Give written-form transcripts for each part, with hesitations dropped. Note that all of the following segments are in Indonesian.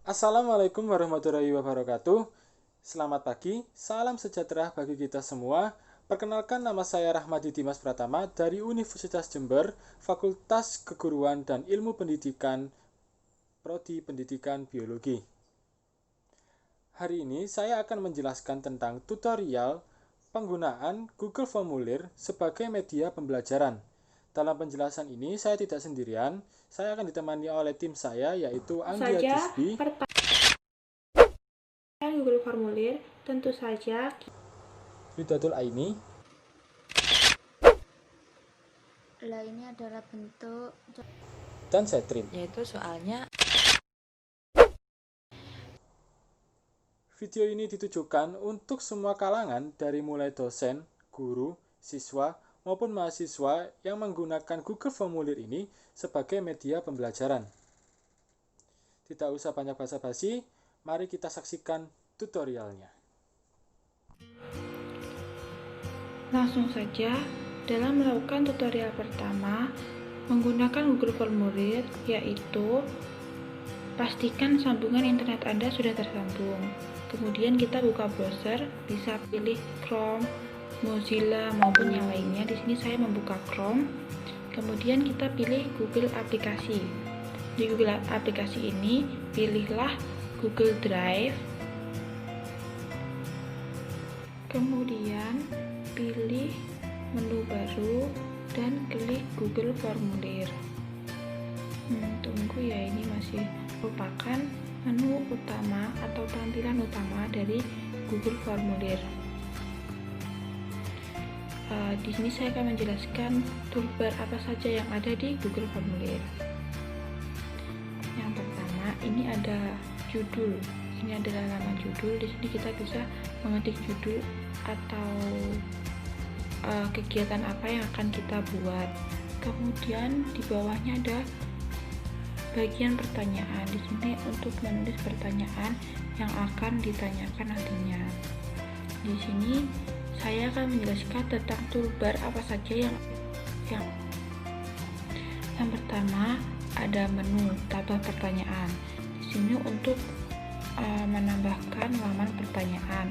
Assalamualaikum warahmatullahi wabarakatuh. Selamat pagi, salam sejahtera bagi kita semua. Perkenalkan, nama saya Rahmadi Dimas Pratama dari Universitas Jember, Fakultas Keguruan dan Ilmu Pendidikan, Prodi Pendidikan Biologi. Hari ini saya akan menjelaskan tentang tutorial penggunaan Google Formulir sebagai media pembelajaran. Dalam penjelasan ini saya tidak sendirian, saya akan ditemani oleh tim saya yaitu Anggia Saja Disbi, Google Formulir, tentu saja Widatul Aini, Ini adalah bentuk dan Setrim. Yaitu soalnya Video ini ditujukan untuk semua kalangan dari mulai dosen, guru, siswa, maupun mahasiswa yang menggunakan Google Formulir ini sebagai media pembelajaran. Tidak usah banyak basa-basi, mari kita saksikan tutorialnya. langsung saja dalam melakukan tutorial pertama menggunakan Google Formulir, yaitu pastikan sambungan internet Anda sudah tersambung. Kemudian kita buka browser, bisa pilih Chrome, Mozilla maupun yang lainnya. Di sini saya membuka Chrome. Kemudian kita pilih Google Aplikasi. Di Google Aplikasi ini pilihlah Google Drive. Kemudian pilih menu baru dan klik Google Formulir. Tunggu ya, ini masih merupakan menu utama atau tampilan utama dari Google Formulir. Di sini saya akan menjelaskan toolbar apa saja yang ada di Google Formulir. Yang pertama, ini ada judul. Ini adalah halaman judul. Di sini kita bisa mengetik judul atau kegiatan apa yang akan kita buat. Kemudian di bawahnya ada bagian pertanyaan. Di sini untuk menulis pertanyaan yang akan ditanyakan nantinya. Di sini saya akan menjelaskan tentang toolbar apa saja yang pertama ada menu tambah pertanyaan. Di sini untuk menambahkan halaman pertanyaan.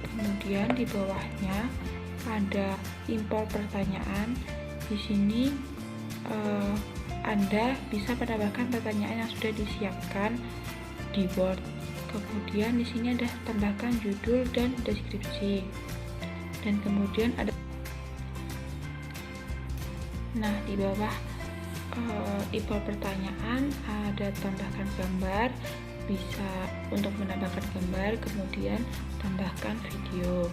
Kemudian di bawahnya ada import pertanyaan. Di sini Anda bisa menambahkan pertanyaan yang sudah disiapkan di Word. Kemudian di sini ada tambahkan judul dan deskripsi. Dan kemudian ada di bawah import pertanyaan ada tambahkan gambar, bisa untuk menambahkan gambar, kemudian tambahkan video.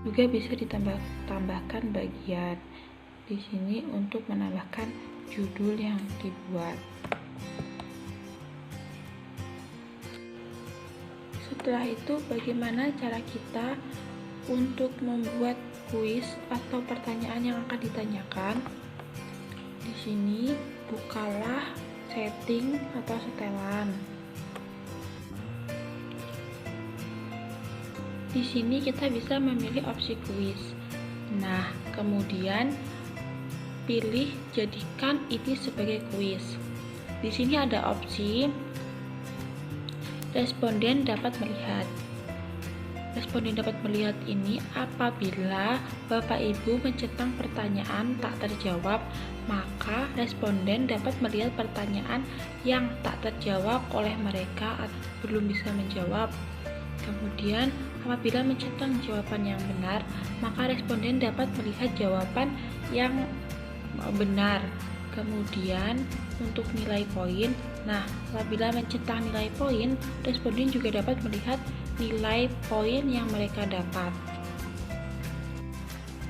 Juga bisa ditambahkan bagian. Di sini untuk menambahkan judul yang dibuat. Setelah itu, bagaimana cara kita untuk membuat kuis atau pertanyaan yang akan ditanyakan? Di sini bukalah setting atau setelan. Di sini kita bisa memilih opsi kuis. Kemudian pilih jadikan ini sebagai kuis. Di sini ada opsi responden dapat melihat. Responden dapat melihat ini apabila Bapak Ibu mencentang pertanyaan tak terjawab, maka responden dapat melihat pertanyaan yang tak terjawab oleh mereka atau belum bisa menjawab. Kemudian apabila mencentang jawaban yang benar, maka responden dapat melihat jawaban yang benar. Kemudian untuk nilai poin, apabila mencentang nilai poin, responden juga dapat melihat nilai poin yang mereka dapat.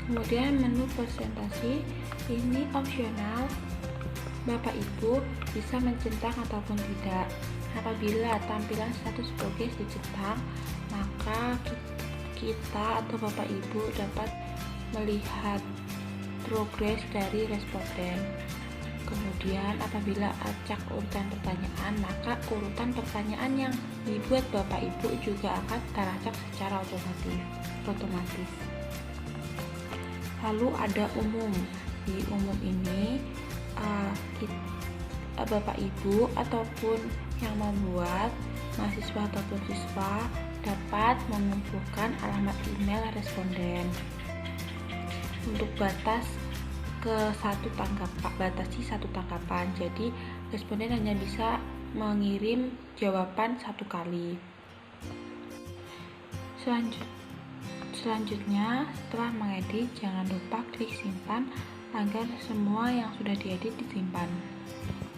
Kemudian menu presentasi ini opsional, Bapak Ibu bisa mencentang ataupun tidak. Apabila tampilan status progres dicentang, maka kita atau Bapak Ibu dapat melihat progres dari responden. Kemudian apabila acak urutan pertanyaan, maka urutan pertanyaan yang dibuat Bapak Ibu juga akan teracak secara otomatis. Lalu ada umum. Di umum ini Bapak Ibu ataupun yang membuat, mahasiswa ataupun siswa dapat mengumpulkan alamat email responden. Untuk batasi satu tanggapan, jadi responden hanya bisa mengirim jawaban satu kali. Selanjutnya, setelah mengedit, jangan lupa klik simpan agar semua yang sudah diedit disimpan.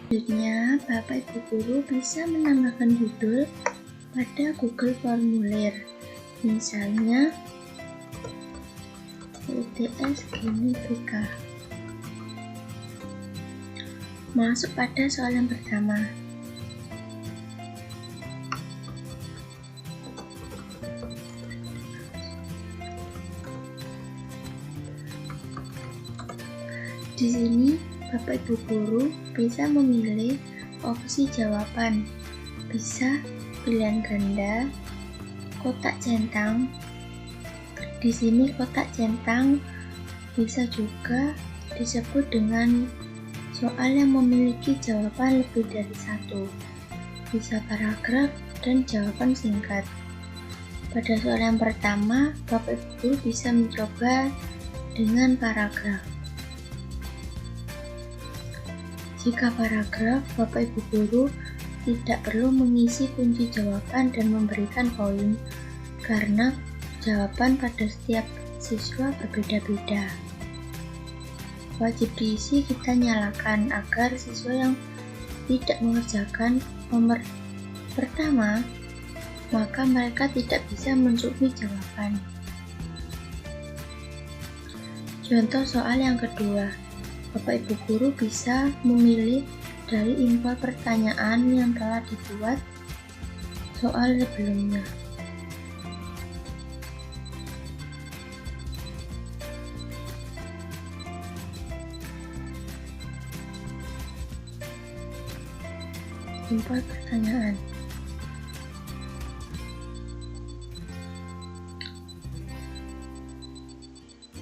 Selanjutnya, Bapak Ibu Guru bisa menambahkan judul pada Google Formulir. Misalnya, UTS Genetika. Masuk pada soal yang pertama. Di sini, Bapak Ibu Guru bisa memilih opsi jawaban, bisa pilihan ganda, kotak centang. Di sini kotak centang bisa juga disebut dengan soal yang memiliki jawaban lebih dari satu, bisa paragraf dan jawaban singkat. Pada soal yang pertama, Bapak Ibu Guru bisa mencoba dengan paragraf. Jika paragraf, Bapak Ibu Guru tidak perlu mengisi kunci jawaban dan memberikan poin, karena jawaban pada setiap siswa berbeda-beda. Wajib diisi kita nyalakan agar siswa yang tidak mengerjakan nomor pertama, maka mereka tidak bisa mensubmit jawaban. Contoh soal yang kedua. Bapak Ibu Guru bisa memilih dari info pertanyaan yang telah dibuat soal sebelumnya. Info pertanyaan.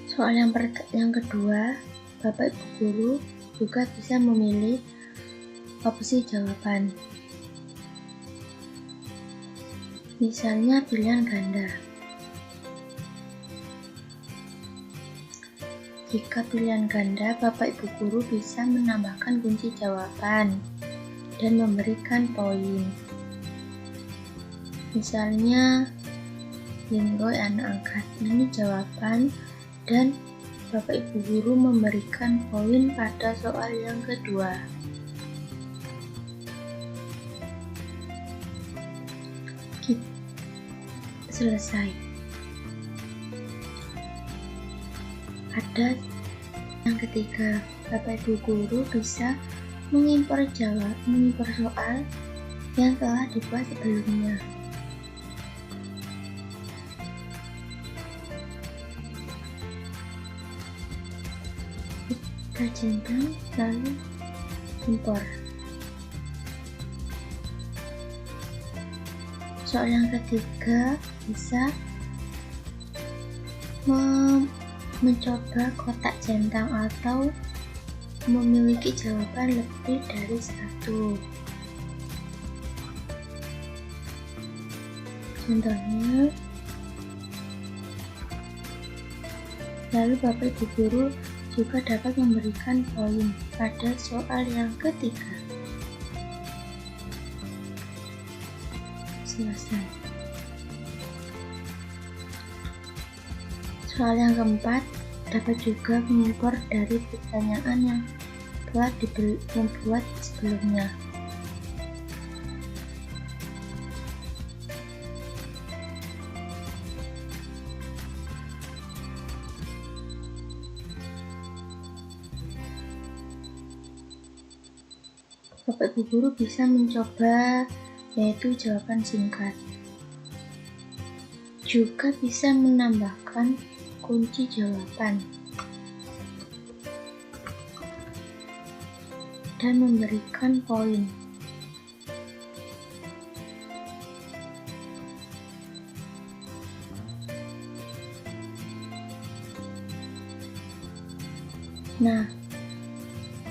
Soal yang kedua, Bapak Ibu Guru juga bisa memilih opsi jawaban. Misalnya pilihan ganda. Jika pilihan ganda, Bapak Ibu Guru bisa menambahkan kunci jawaban dan memberikan poin. Misalnya Linggoy anak angkat, ini jawaban, dan Bapak Ibu Guru memberikan poin pada soal yang kedua. Selesai. Pada yang ketiga, Bapak Ibu Guru bisa mengimpor soal yang telah dibuat sebelumnya. Kita centang lalu impor. Soal yang ketiga bisa mencoba kotak centang atau memiliki jawaban lebih dari satu. Contohnya, lalu Bapak Ibu Guru juga dapat memberikan poin pada soal yang ketiga. Selesai. Soal yang keempat, dapat juga mengimpor dari pertanyaan yang telah dibuat sebelumnya. Bapak Ibu Guru bisa mencoba yaitu jawaban singkat. Juga bisa menambahkan kunci jawaban dan memberikan poin. Nah,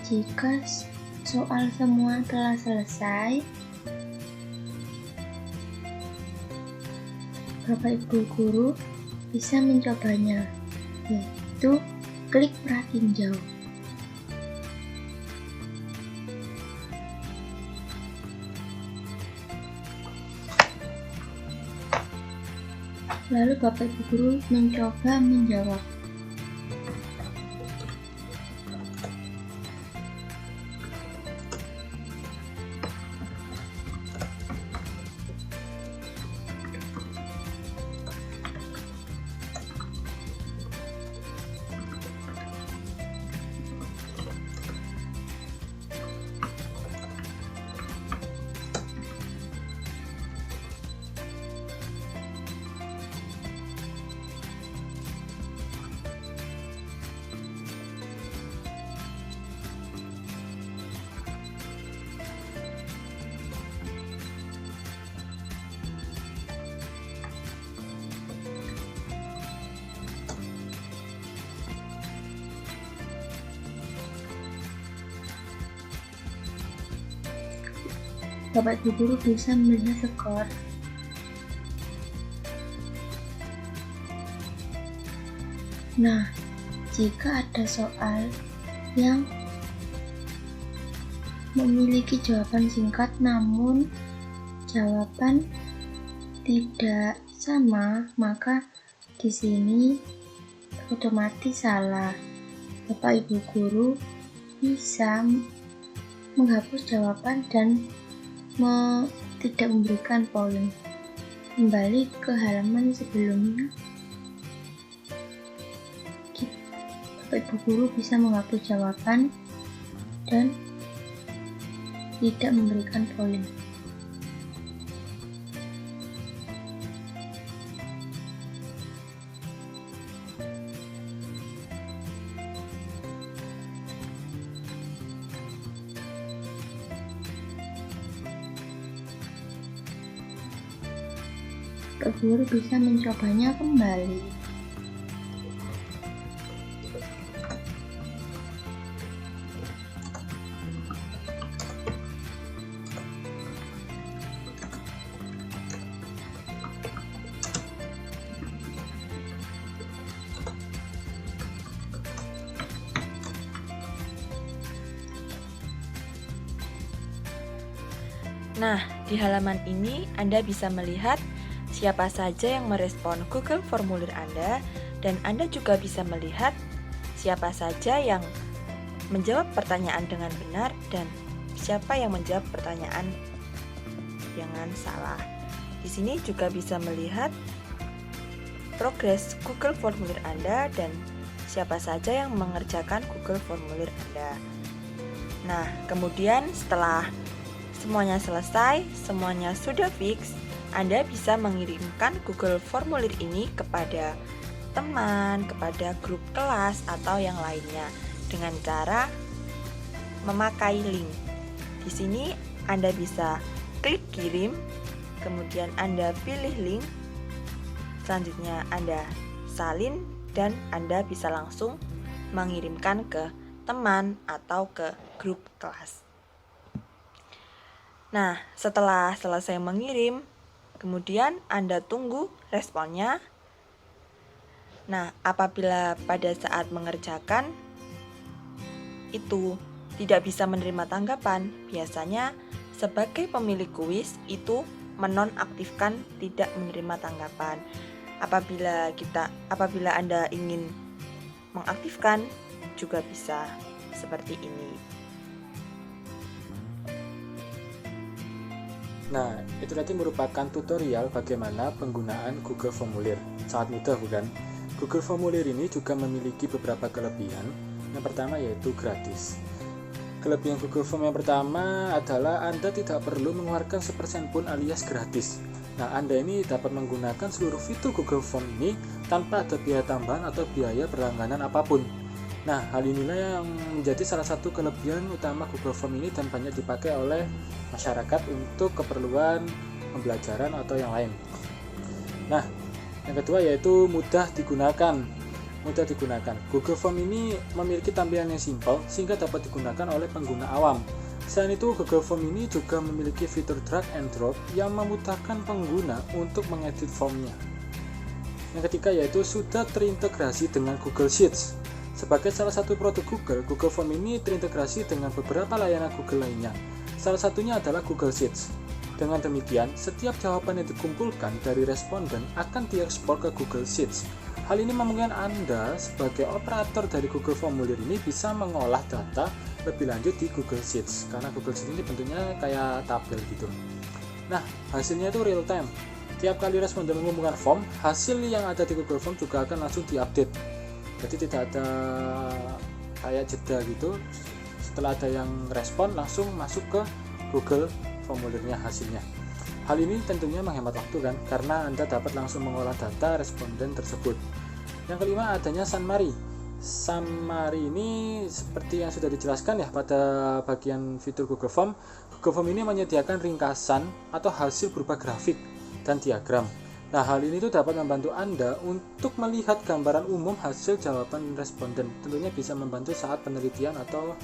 jika soal semua telah selesai, Bapak Ibu guru bisa mencobanya, yaitu klik pratinjau. Lalu Bapak Ibu guru mencoba menjawab. Bapak Ibu guru bisa melihat skor. Nah, jika ada soal yang memiliki jawaban singkat namun jawaban tidak sama, maka di sini otomatis salah. Bapak Ibu guru bisa menghapus jawaban dan tidak memberikan poin. Kembali ke halaman sebelumnya, Bapak Ibu guru bisa menghapus jawaban dan tidak memberikan poin. Bapak guru bisa mencobanya kembali. Nah, di halaman ini Anda bisa melihat siapa saja yang merespon Google Formulir Anda, dan Anda juga bisa melihat siapa saja yang menjawab pertanyaan dengan benar dan siapa yang menjawab pertanyaan dengan salah. Di sini juga bisa melihat progres Google Formulir Anda dan siapa saja yang mengerjakan Google Formulir Anda. Nah, kemudian setelah semuanya selesai, semuanya sudah fix, Anda bisa mengirimkan Google Formulir ini kepada teman, kepada grup kelas, atau yang lainnya dengan cara memakai link. Di sini Anda bisa klik kirim, kemudian Anda pilih link, selanjutnya Anda salin, dan Anda bisa langsung mengirimkan ke teman atau ke grup kelas. Nah, setelah selesai mengirim, kemudian Anda tunggu responnya. Nah, apabila pada saat mengerjakan itu tidak bisa menerima tanggapan, biasanya sebagai pemilik kuis itu menonaktifkan tidak menerima tanggapan. Apabila Anda ingin mengaktifkan, juga bisa seperti ini. Nah, itu tadi merupakan tutorial bagaimana penggunaan Google Formulir. Sangat mudah, bukan? Google Formulir ini juga memiliki beberapa kelebihan. Yang pertama yaitu gratis. Kelebihan Google Form yang pertama adalah Anda tidak perlu mengeluarkan 1% pun alias gratis. Nah, Anda ini dapat menggunakan seluruh fitur Google Form ini tanpa ada biaya tambahan atau biaya berlangganan apapun. Nah, hal inilah yang menjadi salah satu kelebihan utama Google Form ini dan banyak dipakai oleh masyarakat untuk keperluan pembelajaran atau yang lain. Nah, yang kedua yaitu mudah digunakan. mudah digunakan. Google Form ini memiliki tampilan yang simpel sehingga dapat digunakan oleh pengguna awam. Selain itu, Google Form ini juga memiliki fitur drag and drop yang memudahkan pengguna untuk mengedit formnya. Yang ketiga yaitu sudah terintegrasi dengan Google Sheets. Sebagai salah satu produk Google, Google Form ini terintegrasi dengan beberapa layanan Google lainnya. Salah satunya adalah Google Sheets. Dengan demikian, setiap jawaban yang dikumpulkan dari responden akan diekspor ke Google Sheets. Hal ini memungkinkan Anda sebagai operator dari Google Formulir ini bisa mengolah data lebih lanjut di Google Sheets, karena Google Sheets ini bentuknya kayak tabel gitu. Nah, hasilnya itu real time. Tiap kali responden mengumpulkan form, hasil yang ada di Google Form juga akan langsung diupdate. Jadi tidak ada kayak jeda gitu. Setelah ada yang respon, langsung masuk ke Google Formulirnya hasilnya. Hal ini tentunya menghemat waktu kan, karena Anda dapat langsung mengolah data responden tersebut. Yang kelima, adanya summary. Summary ini seperti yang sudah dijelaskan ya pada bagian fitur Google Form. Google Form ini menyediakan ringkasan atau hasil berupa grafik dan diagram. Nah, hal ini tuh dapat membantu Anda untuk melihat gambaran umum hasil jawaban responden. Tentunya bisa membantu saat penelitian atau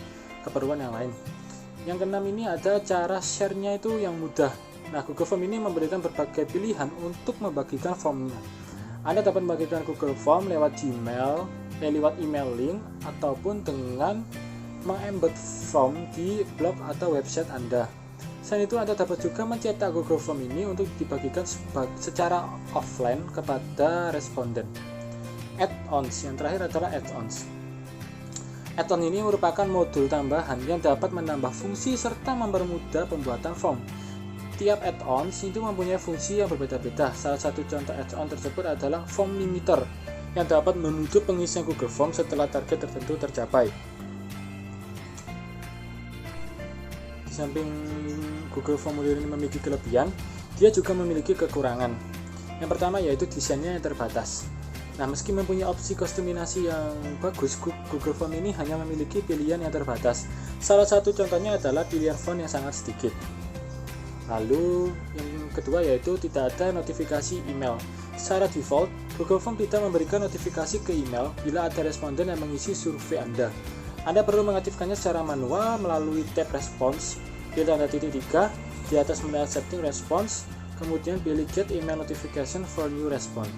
keperluan yang lain. Yang keenam ini ada cara share-nya itu yang mudah. Nah, Google Form ini memberikan berbagai pilihan untuk membagikan formnya. Anda dapat membagikan Google Form lewat Gmail, lewat email link, ataupun dengan mengembed form di blog atau website Anda. Selain itu, Anda dapat juga mencetak Google Form ini untuk dibagikan secara offline kepada responden. Add-ons, yang terakhir adalah add-ons. Add-on ini merupakan modul tambahan yang dapat menambah fungsi serta mempermudah pembuatan form. Tiap add-ons itu mempunyai fungsi yang berbeda-beda. Salah satu contoh add-on tersebut adalah form limiter yang dapat menutup pengisian Google Form setelah target tertentu tercapai. Di samping Google Formulir ini memiliki kelebihan, dia juga memiliki kekurangan. Yang pertama yaitu desainnya yang terbatas. Nah, meski mempunyai opsi kustomisasi yang bagus, Google Form ini hanya memiliki pilihan yang terbatas. Salah satu contohnya adalah pilihan font yang sangat sedikit. Lalu yang kedua yaitu tidak ada notifikasi email. Secara default, Google Form tidak memberikan notifikasi ke email bila ada responden yang mengisi survei Anda. Anda perlu mengaktifkannya secara manual melalui tab Response, pilih tanda titik 3 di atas menu Accepting Response, kemudian pilih Get Email Notification for New Response.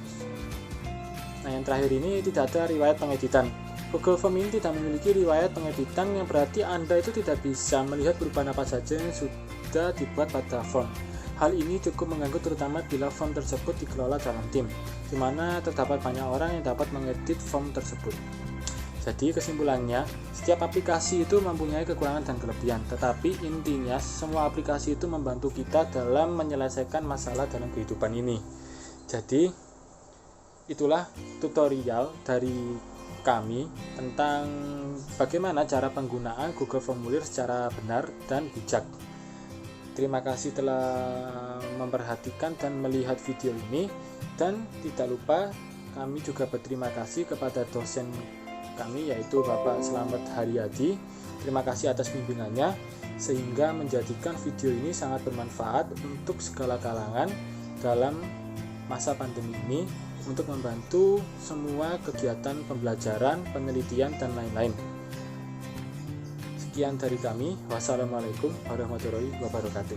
Nah, yang terakhir ini tidak ada riwayat pengeditan. Google Form ini tidak memiliki riwayat pengeditan, yang berarti Anda itu tidak bisa melihat perubahan apa saja yang sudah dibuat pada form. Hal ini cukup mengganggu terutama bila form tersebut dikelola dalam tim, di mana terdapat banyak orang yang dapat mengedit form tersebut. Jadi kesimpulannya, setiap aplikasi itu mempunyai kekurangan dan kelebihan, tetapi intinya semua aplikasi itu membantu kita dalam menyelesaikan masalah dalam kehidupan ini. Jadi itulah tutorial dari kami tentang bagaimana cara penggunaan Google Formulir secara benar dan bijak. Terima kasih telah memperhatikan dan melihat video ini, dan tidak lupa kami juga berterima kasih kepada dosen kami yaitu Bapak Slamet Haryadi. Terima kasih atas bimbingannya sehingga menjadikan video ini sangat bermanfaat untuk segala kalangan dalam masa pandemi ini, untuk membantu semua kegiatan pembelajaran, penelitian, dan lain-lain. Sekian dari kami. Wassalamualaikum warahmatullahi wabarakatuh.